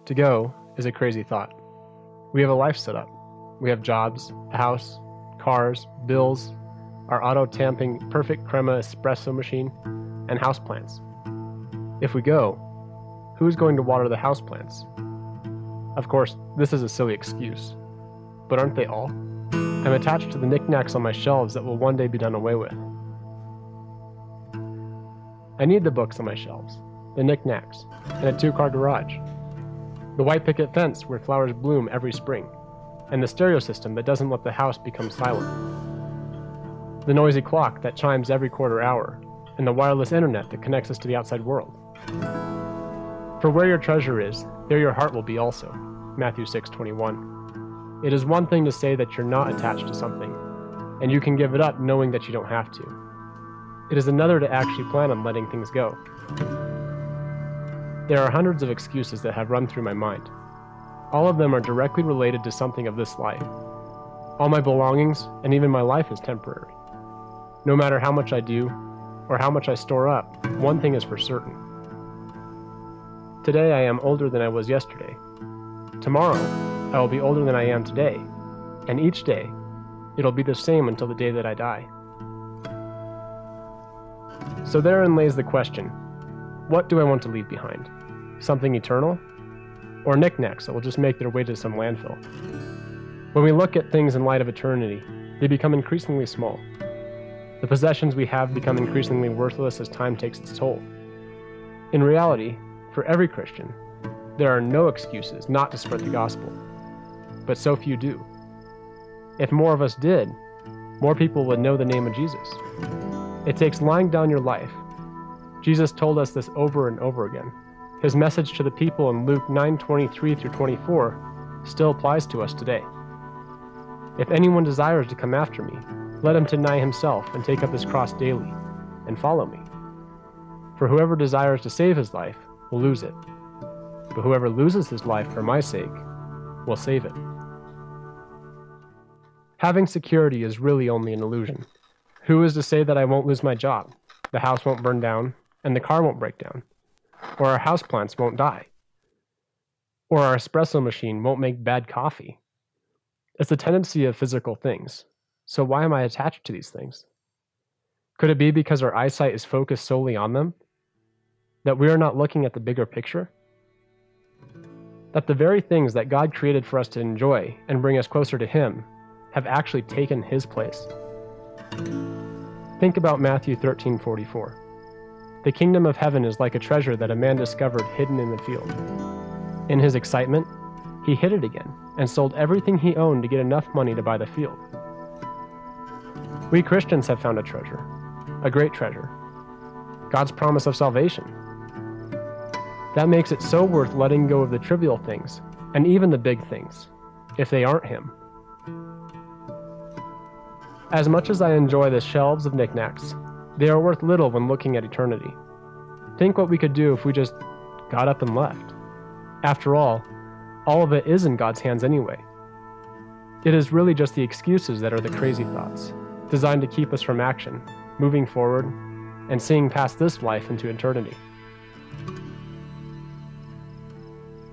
To go is a crazy thought. We have a life set up. We have jobs, a house, cars, bills, our auto-tamping perfect crema espresso machine, and houseplants. If we go, who's going to water the houseplants? Of course, this is a silly excuse, but aren't they all? I'm attached to the knickknacks on my shelves that will one day be done away with. I need the books on my shelves, the knickknacks, and a 2-car garage, the white picket fence where flowers bloom every spring, and the stereo system that doesn't let the house become silent, the noisy clock that chimes every quarter hour, and the wireless internet that connects us to the outside world. For where your treasure is, there your heart will be also. Matthew 6:21. It is one thing to say that you're not attached to something, and you can give it up knowing that you don't have to. It is another to actually plan on letting things go. There are hundreds of excuses that have run through my mind. All of them are directly related to something of this life. All my belongings and even my life is temporary. No matter how much I do, or how much I store up, one thing is for certain. Today I am older than I was yesterday. Tomorrow, I will be older than I am today. And each day, it'll be the same until the day that I die. So therein lays the question, what do I want to leave behind? Something eternal? Or knickknacks that will just make their way to some landfill? When we look at things in light of eternity, they become increasingly small. The possessions we have become increasingly worthless as time takes its toll. In reality, for every Christian, there are no excuses not to spread the gospel, but so few do. If more of us did, more people would know the name of Jesus. It takes laying down your life. Jesus told us this over and over again. His message to the people in Luke 9:23-24 still applies to us today. If anyone desires to come after me, let him deny himself and take up his cross daily, and follow me. For whoever desires to save his life will lose it, but whoever loses his life for my sake will save it. Having security is really only an illusion. Who is to say that I won't lose my job, the house won't burn down, and the car won't break down, or our houseplants won't die, or our espresso machine won't make bad coffee? It's the tendency of physical things. So why am I attached to these things? Could it be because our eyesight is focused solely on them? That we are not looking at the bigger picture? That the very things that God created for us to enjoy and bring us closer to Him have actually taken His place? Think about Matthew 13:44. The kingdom of heaven is like a treasure that a man discovered hidden in the field. In his excitement, he hid it again and sold everything he owned to get enough money to buy the field. We Christians have found a treasure, a great treasure, God's promise of salvation. That makes it so worth letting go of the trivial things, and even the big things, if they aren't Him. As much as I enjoy the shelves of knickknacks, they are worth little when looking at eternity. Think what we could do if we just got up and left. After all of it is in God's hands anyway. It is really just the excuses that are the crazy thoughts, designed to keep us from action, moving forward, and seeing past this life into eternity.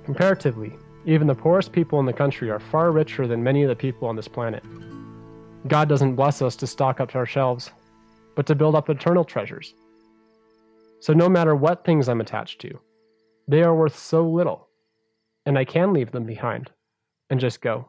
Comparatively, even the poorest people in the country are far richer than many of the people on this planet. God doesn't bless us to stock up our shelves, but to build up eternal treasures. So no matter what things I'm attached to, they are worth so little, and I can leave them behind and just go.